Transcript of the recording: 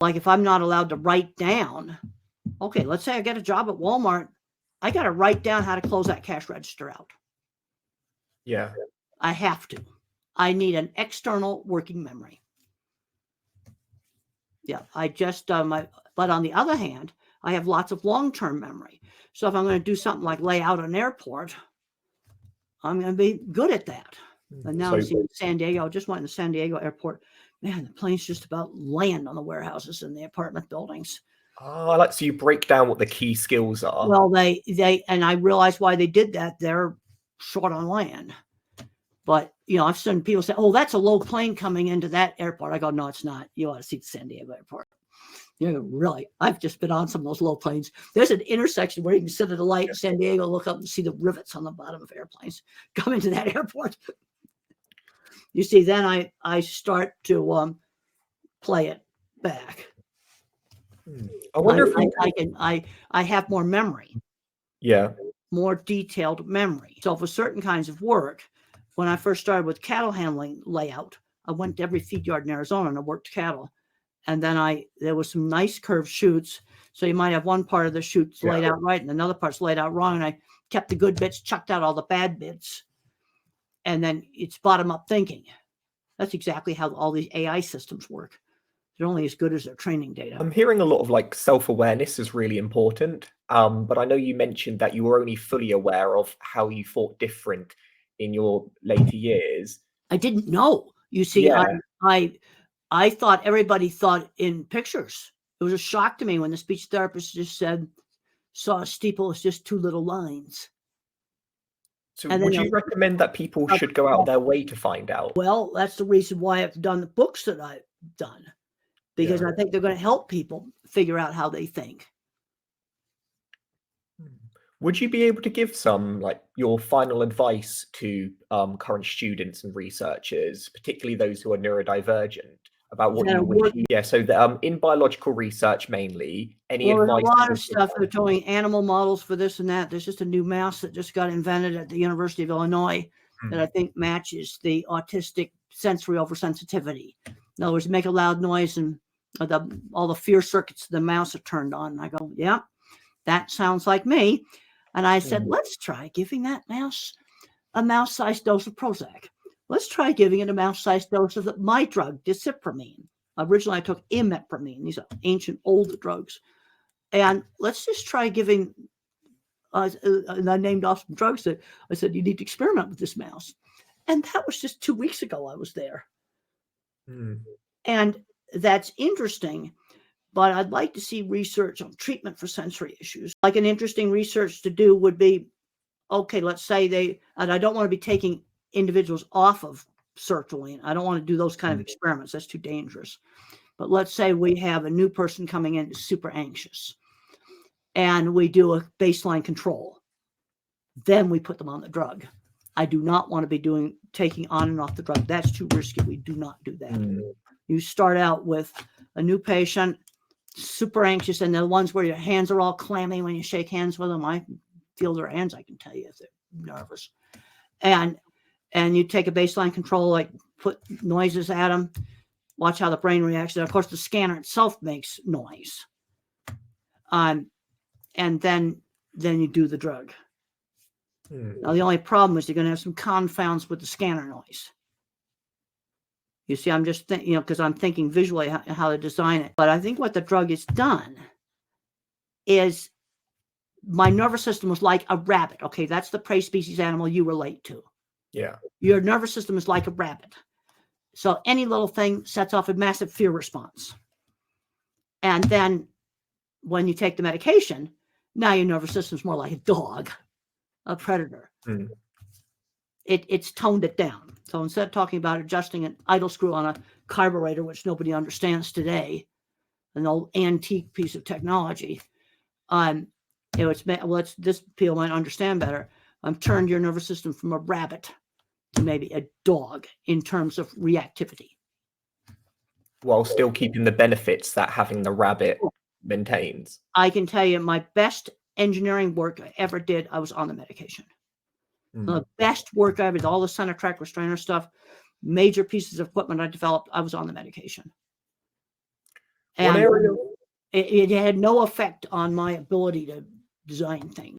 Like if I'm not allowed to write down, okay, let's say I get a job at Walmart, I got to write down how to close that cash register out. Yeah. I have to. I need an external working memory. Yeah, I just, but on the other hand, I have lots of long-term memory. So if I'm going to do something like lay out an airport, I'm going to be good at that. And now I'm seeing San Diego. I just went to San Diego airport. Man, the planes just about land on the warehouses and the apartment buildings. Oh, I like, so you break down what the key skills are. Well, they, and I realized why they did that. They're short on land. But, you know, I've seen people say, oh, that's a low plane coming into that airport. I go, no, it's not. You ought to see the San Diego airport. You know, really, I've just been on some of those low planes. There's an intersection where you can sit at a light in San Diego, look up and see the rivets on the bottom of airplanes come into that airport. You see, then I start to play it back. I wonder if I have more memory. Yeah. More detailed memory. So for certain kinds of work, when I first started with cattle handling layout, I went to every feed yard in Arizona and I worked cattle. And then there was some nice curved chutes. So you might have one part of the chutes laid out right and another part's laid out wrong. And I kept the good bits, chucked out all the bad bits. And then it's bottom up thinking. That's exactly how all these AI systems work. They're only as good as their training data. I'm hearing a lot of like self-awareness is really important. But I know you mentioned that you were only fully aware of how you thought different in your later years. I didn't know. You see, I thought everybody thought in pictures. It was a shock to me when the speech therapist just saw a steeple as just two little lines. So would you recommend that people should go out of their way to find out? Well, that's the reason why I've done the books that I've done, because I think they're going to help people figure out how they think. Would you be able to give some, like, your final advice to current students and researchers, particularly those who are neurodivergent, about what you would? Yeah, so in biological research mainly, any advice? There's a lot of stuff. They're doing animal models for this and that. There's just a new mouse that just got invented at the University of Illinois that I think matches the autistic sensory oversensitivity. In other words, make a loud noise and all the fear circuits of the mouse are turned on. And I go, yeah, that sounds like me. And I said, let's try giving that mouse a mouse-sized dose of Prozac. Let's try giving it a mouse-sized dose of my drug, disipramine. Originally, I took imipramine. These are ancient, old drugs. And let's just try giving, and I named off some drugs that I said, you need to experiment with this mouse. And that was just 2 weeks ago I was there. And that's interesting. But I'd like to see research on treatment for sensory issues. Like an interesting research to do would be, okay, let's say and I don't want to be taking individuals off of sertraline. I don't want to do those kind of experiments. That's too dangerous. But let's say we have a new person coming in who's super anxious and we do a baseline control. Then we put them on the drug. I do not want to be taking on and off the drug. That's too risky. We do not do that. You start out with a new patient, super anxious, and the ones where your hands are all clammy when you shake hands with them. I feel their hands, I can tell you if they're nervous. And you take a baseline control, like put noises at them, watch how the brain reacts. And of course, the scanner itself makes noise. And then you do the drug. Now, the only problem is you're going to have some confounds with the scanner noise. You see, I'm just thinking, because I'm thinking visually how to design it. But I think what the drug has done is my nervous system was like a rabbit. Okay, that's the prey species animal you relate to. Yeah. Your nervous system is like a rabbit. So any little thing sets off a massive fear response. And then when you take the medication, now your nervous system is more like a dog, a predator. It's toned it down. So instead of talking about adjusting an idle screw on a carburetor, which nobody understands today, an old antique piece of technology, this people might understand better. Turned your nervous system from a rabbit to maybe a dog in terms of reactivity, while still keeping the benefits that having the rabbit maintains. I can tell you, my best engineering work I ever did, I was on the medication. The best work I ever did, all the center track restrainer stuff, major pieces of equipment I developed, I was on the medication. And it had no effect on my ability to design things.